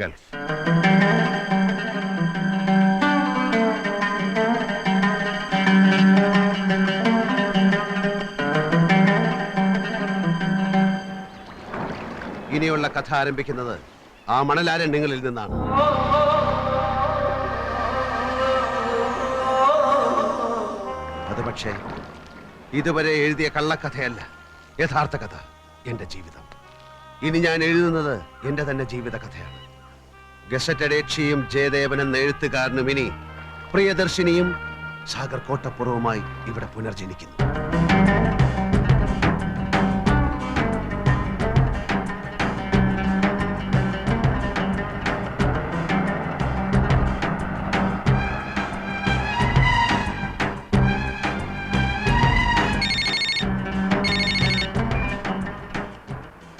Gulf. ഇനിയുള്ള കഥ ആരംഭിക്കുന്നത് ആ മണലാരണ്യങ്ങളിൽ നിന്നാണ്. അത് പക്ഷേ ഇതുവരെ എഴുതിയ കള്ളക്കഥയല്ല, യഥാർത്ഥ കഥ, എന്റെ ജീവിതം. ഇനി ഞാൻ എഴുതുന്നത് എന്റെ തന്നെ ജീവിത കഥയാണ്. ഗസറ്റഡ് യക്ഷിയും ജയദേവൻ എന്ന എഴുത്തുകാരനും ഇനി പ്രിയദർശിനിയും സാഗർ കോട്ടപ്പുറവുമായി ഇവിടെ പുനർജനിക്കുന്നു.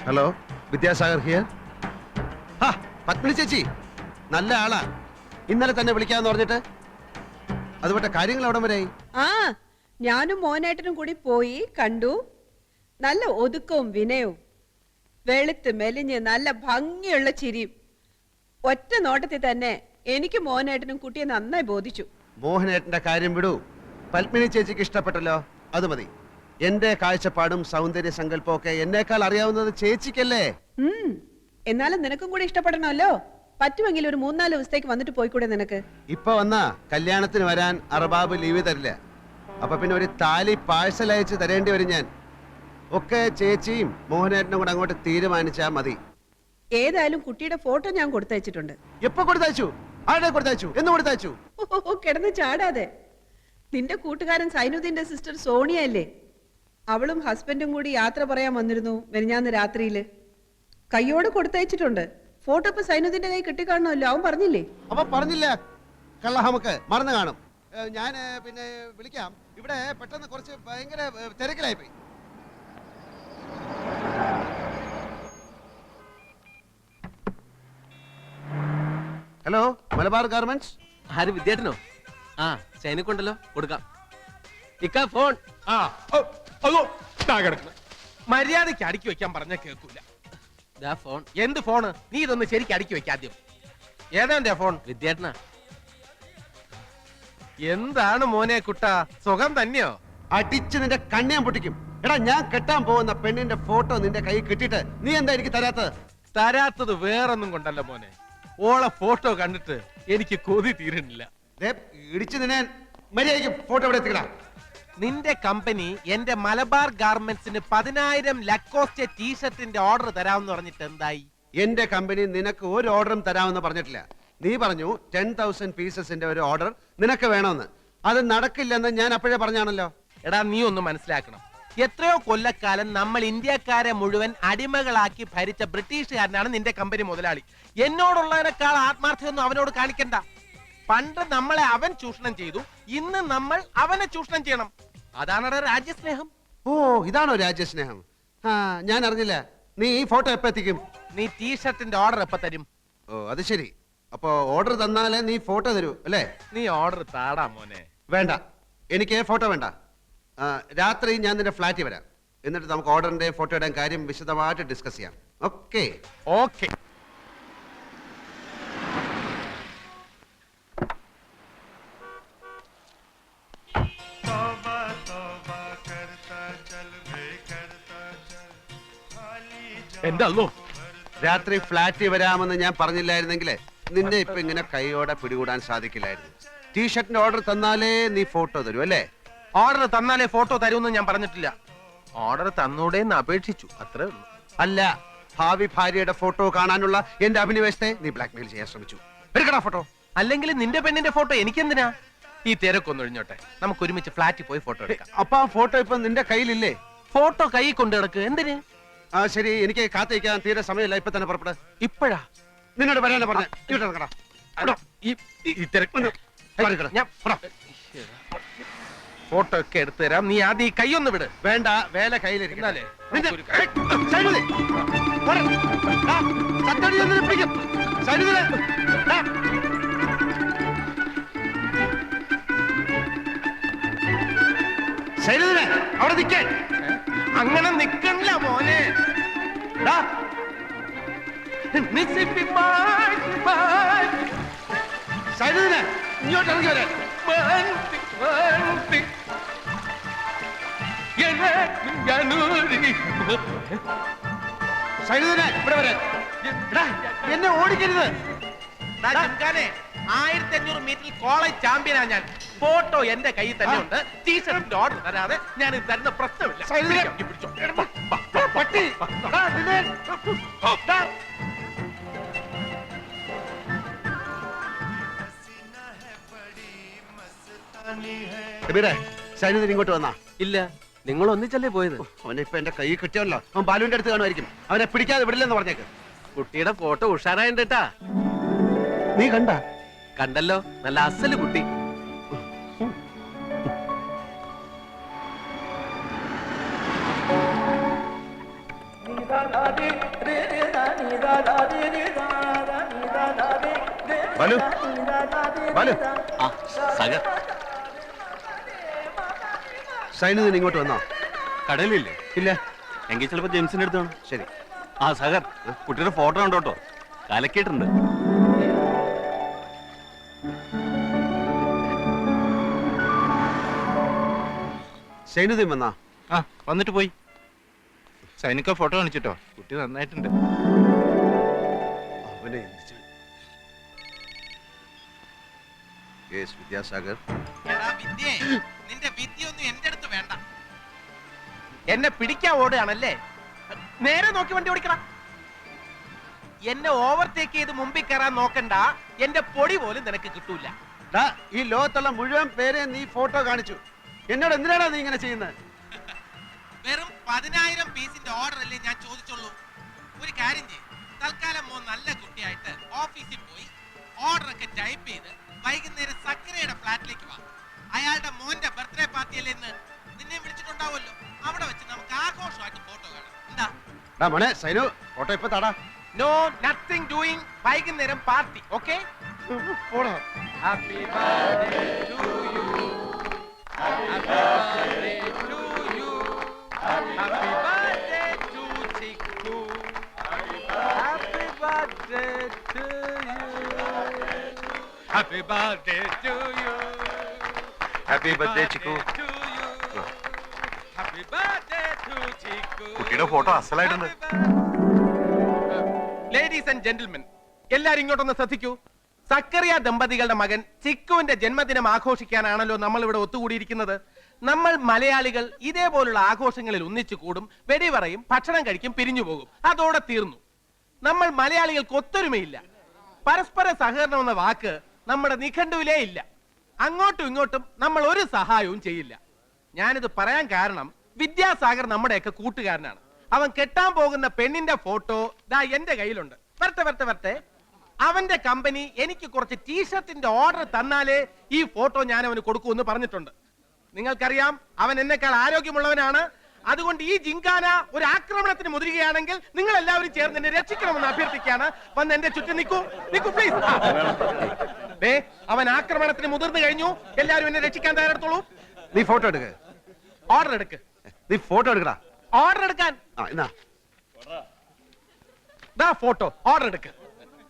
Hello, Vidyasagar here. പത്മിനി ചേച്ചി നല്ല ആളാ. ഇന്നലെ തന്നെ വിളിക്കാന്ന് പറഞ്ഞിട്ട് അതുപോലെ കാര്യങ്ങൾ അവിടെ വരെ. ഞാനും മോനേട്ടനും കൂടി പോയി കണ്ടു. നല്ല ഒതുക്കവും വിനയവും, വെളുത്ത് മെലിഞ്ഞ് നല്ല ഭംഗിയുള്ള ചിരിയും. ഒറ്റ നോട്ടത്തിൽ തന്നെ എനിക്ക് മോനേട്ടനും കുട്ടിയെ നന്നായി ബോധിച്ചു. മോഹനേട്ടന്റെ കാര്യം വിടൂ, പത്മിനി ചേച്ചിക്ക് ഇഷ്ടപ്പെട്ടല്ലോ, അത് മതി. എന്റെ കാഴ്ചപ്പാടും സൗന്ദര്യ സങ്കല്പവും ഒക്കെ എന്നേക്കാൾ അറിയാവുന്നത് ചേച്ചിക്കല്ലേ. എന്നാലും നിനക്കും കൂടി ഇഷ്ടപ്പെടണമല്ലോ. പറ്റുമെങ്കിൽ ഒരു 3-4 ദിവസത്തേക്ക് വന്നിട്ട് പോയിക്കൂടെ നിനക്ക്? ഇപ്പൊ വന്നാ കല്യാണത്തിന് വരാൻ അർബാബ് ലീവ് തരില്ല. അപ്പൊ പിന്നെ ഒരു താലി പാഴ്സൽ അയച്ച് തരേണ്ടി വരും ഞാൻ. ഒക്കെ ചേച്ചിയും മോഹനേട്ടനും കൂടെ അങ്ങോട്ട് തീരുമാനിച്ചാ മതി. ഏതായാലും കുട്ടിയുടെ ഫോട്ടോ ഞാൻ കൊടുത്തയച്ചിട്ടുണ്ട്. എപ്പോ കൊടുത്തയച്ചു? ആരുടെ കൊടുത്തയച്ചു? എന്ന് കൊടുത്തയച്ചു? കിടന്ന് ചാടാതെ. നിന്റെ കൂട്ടുകാരൻ സൈനുദ്ദീന്റെ സിസ്റ്റർ സോണിയ അല്ലേ? അവളും ഹസ്ബൻഡും കൂടി യാത്ര പറയാൻ വന്നിരുന്നു മെനിഞ്ഞാന്ന് രാത്രിയില്. കയ്യോട് കൊടുത്തയച്ചിട്ടുണ്ട്. ഫോട്ടോ ഇപ്പൊ സൈനുദ്ദീന്റെ കൈ കിട്ടിക്കാണല്ലോ. അവൻ പറഞ്ഞില്ലേ? അപ്പൊ പറഞ്ഞില്ല, കള്ള നമുക്ക് മറന്നു കാണും. ഞാൻ പിന്നെ വിളിക്കാം. ഇവിടെ പെട്ടെന്ന് കുറച്ച് ഭയങ്കര തിരക്കിലായി പോയി. Hello, Malabar garments. ആര്? വിദ്യാർത്ഥിനോ? ചൈനക്കുണ്ടല്ലോ, കൊടുക്കാം. ഇക്ക ഫോൺ. മര്യാദക്ക് അടുക്കി വെക്കാൻ പറഞ്ഞ കേൾക്കൂല. ഫോൺ. എന്ത് ഫോണ്? നീ ഇതൊന്ന് ശരിക്കും അടുക്കി വെക്ക ആദ്യം. ഏതാ ഫോൺ? വിദ്യാർത്ഥന. എന്താണ് മോനെ കുട്ടാ, സുഖം തന്നെയോ? അടിച്ച് നിന്റെ കണ്ണിയാൻ പൊട്ടിക്കും. എടാ, ഞാൻ കെട്ടാൻ പോകുന്ന പെണ്ണിന്റെ ഫോട്ടോ നിന്റെ കൈ കിട്ടിയിട്ട് നീ എന്താ എനിക്ക് തരാത്തത്? തരാത്തത് വേറൊന്നും കൊണ്ടല്ല മോനെ, ഓളെ ഫോട്ടോ കണ്ടിട്ട് എനിക്ക് കൊതി തീരുന്നില്ല. ഇടിച്ചു നിന്നെ മര്യാദയ്ക്ക് ഫോട്ടോ ഇവിടെ എത്തിക്കടാ. നിന്റെ കമ്പനി എന്റെ മലബാർ ഗാർമെന്റ്സിന് 10,000 ലക്കോസ്റ്റ് ടീഷർട്ടിന്റെ ഓർഡർ തരാമെന്ന് പറഞ്ഞിട്ട് എന്തായി? എന്റെ കമ്പനി നിനക്ക് ഒരു ഓർഡറും തരാമെന്ന് പറഞ്ഞിട്ടില്ല. നീ പറഞ്ഞു 10,000 പീസസിന്റെ ഒരു ഓർഡർ നിനക്ക് വേണമെന്ന്. അത് നടക്കില്ലെന്ന് ഞാൻ അപ്പോഴേ പറഞ്ഞാണല്ലോ. എടാ, നീ ഒന്ന് മനസ്സിലാക്കണം. എത്രയോ കൊല്ലക്കാലം നമ്മൾ ഇന്ത്യക്കാരെ മുഴുവൻ അടിമകളാക്കി ഭരിച്ച ബ്രിട്ടീഷുകാരനാണ് നിന്റെ കമ്പനി മുതലാളി. എന്നോടുള്ളതിനേക്കാൾ ആത്മാർത്ഥ്യമൊന്നും അവനോട് കാണിക്കണ്ട. പണ്ട് നമ്മളെ അവൻ ചൂഷണം ചെയ്തു, ഇന്ന് നമ്മൾ അവനെ ചൂഷണം ചെയ്യണം. അതാണ് രാജ്യസ്നേഹം. ഓ, ഇതാണോ രാജ്യസ്നേഹം? ഞാൻ അറിഞ്ഞില്ല. നീ ഈ ഫോട്ടോ എപ്പോ എത്തിക്കും? നീ ടീഷർട്ടിന്റെ ഓർഡർ എപ്പോ തരും? ഓ, അത് ശരി. അപ്പോ ഓർഡർ തന്നാലേ നീ ഫോട്ടോ തരൂ അല്ലേ? നീ ഓർഡർ താടാ മോനെ. വേണ്ട, എനിക്ക് ഫോട്ടോ വേണ്ട. രാത്രി ഞാൻ നിന്റെ ഫ്ലാറ്റിൽ വരാം. എന്നിട്ട് നമുക്ക് ഓർഡറിന്റെ ഫോട്ടോയുടെ കാര്യം വിശദമായിട്ട് ഡിസ്കസ് ചെയ്യാം. ഓക്കെ? ഓക്കെ. എന്റെ അല്ലോ, രാത്രി ഫ്ലാറ്റിൽ വരാമെന്ന് ഞാൻ പറഞ്ഞില്ലായിരുന്നെങ്കിലേ നിന്നെ ഇപ്പൊ ഇങ്ങനെ കൈയോടെ പിടികൂടാൻ സാധിക്കില്ലായിരുന്നു. ടീഷർട്ടിന്റെ ഓർഡർ തന്നാലേ നീ ഫോട്ടോ തരൂ അല്ലേ? ഓർഡർ തന്നാലേ ഫോട്ടോ തരൂന്ന് ഞാൻ പറഞ്ഞിട്ടില്ല. ഓർഡർ തന്നൂടേന്ന് അപേക്ഷിച്ചു, അത്രേ ഉള്ളൂ. അല്ല, ഭാവി ഭാര്യയുടെ ഫോട്ടോ കാണാനുള്ള എന്റെ അഭിനിവേശത്തെ നീ ബ്ലാക്ക്മെയിൽ ചെയ്യാൻ ശ്രമിച്ചു. എടുക്കടാ ഫോട്ടോ. അല്ലെങ്കിൽ നിന്റെ പെണ്ണിന്റെ ഫോട്ടോ എനിക്കെന്തിനാ? ഈ തിരക്കൊന്നും ഒഴിഞ്ഞോട്ടെ, നമുക്ക് ഒരുമിച്ച് ഫ്ലാറ്റിൽ പോയി ഫോട്ടോ എടുക്കാം. അപ്പൊ ആ ഫോട്ടോ ഇപ്പൊ നിന്റെ കയ്യിലില്ലേ? ഫോട്ടോ കൈ കൊണ്ട് കിടക്ക്. എന്തിന്? ശരി, എനിക്ക് കാത്തിരിക്കാൻ തീരെ സമയമില്ല. ഇപ്പൊ തന്നെ പുറപ്പെട്. ഇപ്പഴാ? നിന്നോട് വരാനാ പറഞ്ഞ. ഫോട്ടോ ഒക്കെ എടുത്തു തരാം. നീ ആദ്യം ഈ കൈയൊന്ന് വിട്. വേണ്ട, വേല കയ്യിലിരിക്കുന്നാലേ. അവിടെ നിൽക്കാൻ. അങ്ങനെ നിക്കണില്ല മോനെ. മിസിപ്പി സൈനുദിനെ ഇങ്ങോട്ട് ഇറങ്ങി വരാൻ. സൈനുദിനെ ഇവിടെ വരാൻ. എടാ, എന്നെ ഓടിക്കരുത്. 1500 മീറ്ററിൽ കോളേജ് ചാമ്പ്യനാ ഞാൻ. ഫോട്ടോ എന്റെ കയ്യിൽ തന്നെ ഉണ്ട്. ടീഷർട്ടിന്റെ ഓർഡർ തരാതെ ഞാൻ ഇത് തരുന്ന പ്രശ്നമില്ല. സൈനുദിനെ. പിടിച്ചോ. പട്ടി. എടാ, നിന്നെ. എടാ. കബീറെ, സൈനുദിൻ ഇങ്ങോട്ട് വന്നാ. ഇല്ല, നിങ്ങൾ ഒന്നിച്ചല്ലേ പോയത്? അവനെ ഇപ്പൊ എന്റെ കൈ കിട്ടിയല്ലോ. അവൻ ബാലുവിന്റെ അടുത്ത് കാണുമായിരിക്കും. അവനെ പിടിക്കാതെ വിടില്ലെന്ന് പറഞ്ഞേക്ക്. കുട്ടിയുടെ ഫോട്ടോ ഉഷാറായിണ്ട് കേട്ടാ. നീ കണ്ട? കണ്ടല്ലോ, നല്ല അസല് കുട്ടി. ബാലു, ബാലു. ആ, സഗർ സൈനുദിൻ ഇങ്ങോട്ട് വന്നോ? കടലില്ലേ? ഇല്ല. എങ്കിൽ ചിലപ്പോ ജെയിംസിന്റെ അടുത്താണ്. ശരി. ആ സഗർ, കുട്ടിയുടെ ഫോട്ടോ കണ്ടോട്ടോ, കലക്കിയിട്ടുണ്ട്. സൈനുദിൻ വന്നാ? ആ വന്നിട്ട് പോയി. സൈനിക ഫോട്ടോ കാണിച്ചിട്ടോ, കുട്ടി നന്നായിട്ടുണ്ട്. അവനെ എന്ത് ചെയ്യും? യെസ്, വിദ്യാസാഗർ. എടാ വിദ്യേ, നിന്റെ വിദ്യയൊന്നും എന്റെ അടുത്ത് വേണ്ട. എന്നെ പിടിക്കാൻ ഓടുകയാണല്ലേ? നേരെ നോക്കി വണ്ടി ഓടിക്കണം. എന്നെ ഓവർടേക്ക് ചെയ്ത് മുമ്പിൽ കയറാൻ നോക്കണ്ട. എന്റെ പൊടി പോലും നിനക്ക് കിട്ടൂല. ഡാ, ഈ ലോകത്തുള്ള മുഴുവൻ പേരെ നീ ഫോട്ടോ കാണിച്ചു. എന്നോട് എന്തിനാടാ നീ ഇങ്ങനെ ചെയ്യുന്നത്? വെറും 10,000 പീസിന്റെ ഓർഡർ അല്ലേ ഞാൻ ചോദിച്ചുള്ളൂ. ഒരു കാര്യം ചെയ്യും, തൽക്കാലം മോൻ നല്ല കുട്ടിയായിട്ട് ഓഫീസിൽ പോയി ഓർഡർ ഒക്കെ ടൈപ്പ് ചെയ്ത് വൈകുന്നേരം സക്കരയുടെ ഫ്ലാറ്റിലേക്ക് വാ. അയാളുടെ മോന്റെ ബർത്ത്ഡേ പാർട്ടി അല്ലേ ഇന്ന്, നിന്നെ വിളിച്ചിട്ടുണ്ടാവുമല്ലോ. അവിടെ വെച്ച് നമുക്ക് ആഘോഷമായിട്ട് ഫോട്ടോ കാണാം. എന്താ? ഡാ മോനെ സൈനു, ഫോട്ടോ ഇപ്പൊ താടാ. No nothing doing. വൈകുന്നേരം പാർട്ടി. ഓക്കെ? പോടാ. Happy birthday to you. Happy birthday to you. Happy birthday to Chikku. Happy birthday to you. Happy birthday to you. Happy birthday Chikku. Happy birthday to Chikku. കുട്ടിയുടെ photo അസലായിട്ടുണ്ട്. Ladies and gentlemen, എല്ലാരും ഇങ്ങോട്ടൊന്ന് ശ്രദ്ധിക്കൂ. സക്കറിയ ദമ്പതികളുടെ മകൻ ചിക്കുവിന്റെ ജന്മദിനം ആഘോഷിക്കാനാണല്ലോ നമ്മൾ ഇവിടെ ഒത്തുകൂടിയിരിക്കുന്നത്. നമ്മൾ മലയാളികൾ ഇതേപോലുള്ള ആഘോഷങ്ങളിൽ ഒന്നിച്ചു കൂടും, വെടിപറയും, ഭക്ഷണം കഴിക്കും, പിരിഞ്ഞു പോകും. അതോടെ തീർന്നു. നമ്മൾ മലയാളികൾക്ക് ഒത്തൊരുമയില്ല. പരസ്പര സഹകരണം എന്ന വാക്ക് നമ്മുടെ നിഘണ്ടുവിലേ ഇല്ല. അങ്ങോട്ടും ഇങ്ങോട്ടും നമ്മൾ ഒരു സഹായവും ചെയ്യില്ല. ഞാനിത് പറയാൻ കാരണം വിദ്യാസാഗർ നമ്മുടെയൊക്കെ കൂട്ടുകാരനാണ്. അവൻ കെട്ടാൻ പോകുന്ന പെണ്ണിന്റെ ഫോട്ടോ ദാ എന്റെ കയ്യിലുണ്ട്. വരട്ടെ. അവന്റെ കമ്പനി എനിക്ക് കുറച്ച് ടീഷർട്ടിന്റെ ഓർഡർ തന്നാലേ ഈ ഫോട്ടോ ഞാൻ അവന് കൊടുക്കൂന്ന് പറഞ്ഞിട്ടുണ്ട്. നിങ്ങൾക്കറിയാം, അവൻ എന്നെക്കാൾ ആരോഗ്യമുള്ളവനാണ്. അതുകൊണ്ട് ഈ ജിങ്കാന ഒരു ആക്രമണത്തിന് മുതിരുകയാണെങ്കിൽ നിങ്ങൾ എല്ലാവരും ചേർന്ന് എന്നെ രക്ഷിക്കണമെന്ന് അഭ്യർത്ഥിക്കുകയാണ്. വന്ന് എന്റെ ചുറ്റും നിൽക്കൂ പ്ലീസ്. അവൻ ആക്രമണത്തിന് മുതിർന്നു കഴിഞ്ഞു. എല്ലാവരും എന്നെ രക്ഷിക്കാൻ തയ്യാറെടുത്തോളൂ. നീ ഫോട്ടോ എടുക്ക്. ഓർഡർ എടുക്ക്. നീ ഫോട്ടോ എടുക്കടാ. ഓർഡർ എടുക്കാൻ. ആ, എന്നാ ഫോട്ടോ ഓർഡർ എടുക്ക്.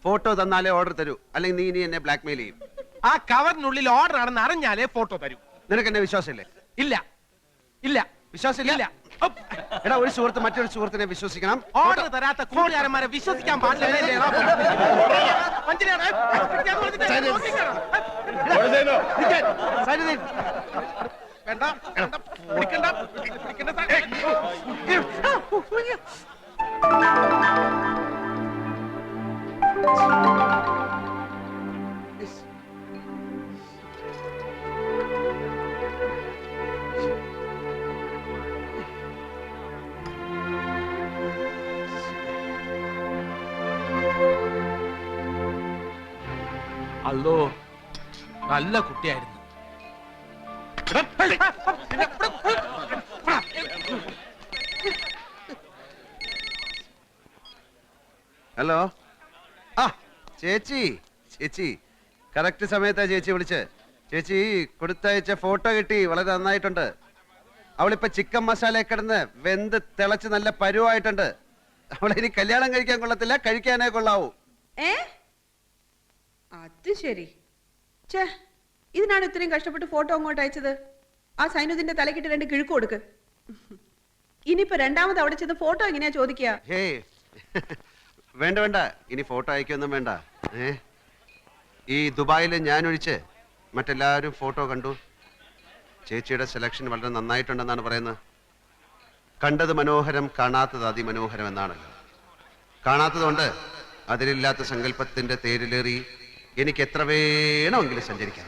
ഫോട്ടോ തന്നാലേ ഓർഡർ തരൂ, അല്ലെങ്കിൽ നീ ഇനി എന്നെ ബ്ലാക്ക്മെയിൽ ചെയ്യും. ആ കവറിനുള്ളിൽ ഓർഡർ ആണെന്ന് അറിഞ്ഞാലേ ഫോട്ടോ തരൂ. നിനക്ക് എന്നെ വിശ്വാസമില്ലേ? ഇല്ല. വിശ്വാസമില്ല? എടാ, ഒരു സുഹൃത്ത് മറ്റൊരു സുഹൃത്തിനെ വിശ്വസിക്കണം. ഓർഡർ തരാത്ത കൂട്ടുകാരന്മാരെ വിശ്വസിക്കാൻ പാടില്ല. സൈനുദ്ദീൻ, വേണ്ട. പിടിക്കണ്ട. അല്ലോ, നല്ല കുട്ടിയായിരുന്നു. ഹലോ. ആ ചേച്ചി, കറക്റ്റ് സമയത്താ ചേച്ചി വിളിച്ച്. ചേച്ചി കൊടുത്തയച്ച ഫോട്ടോ കിട്ടി, വളരെ നന്നായിട്ടുണ്ട്. അവളിപ്പോ ചിക്കൻ മസാല കിടന്ന് വെന്ത് തിളച്ച് നല്ല പരുവായിട്ടുണ്ട്. അവളിനി കല്യാണം കഴിക്കാൻ കൊള്ളത്തില്ല, കഴിക്കാനേ കൊള്ളാവൂ. അത് ശരി. ഛേ, ഇതിനാണ് ഇത്രയും കഷ്ടപ്പെട്ട് ഫോട്ടോ അങ്ങോട്ട് അയച്ചത്. ആ സൈനുദ്ദീന്റെ തലക്കിട്ട് 2 കിഴുക്ക് കൊടുക്ക്. ഇനിയിപ്പോ രണ്ടാമത് അവിടെ ചെന്ന് ഫോട്ടോ എങ്ങനെയാ ചോദിക്കുക? ഹേ വേണ്ട വേണ്ട, ഇനി ഫോട്ടോ അയക്കൊന്നും വേണ്ട. ഈ ദുബായിൽ ഞാൻ ഒഴിച്ച് മറ്റെല്ലാവരും ഫോട്ടോ കണ്ടു. ചേച്ചിയുടെ സെലക്ഷൻ വളരെ നന്നായിട്ടുണ്ടെന്നാണ് പറയുന്നത്. കണ്ടത് മനോഹരം, കാണാത്തത് അതിമനോഹരം എന്നാണല്ലോ. കാണാത്തതുകൊണ്ട് അതിലില്ലാത്ത സങ്കല്പത്തിന്റെ തേരിലേറി എനിക്ക് എത്ര വേണമെങ്കിലും സഞ്ചരിക്കാം.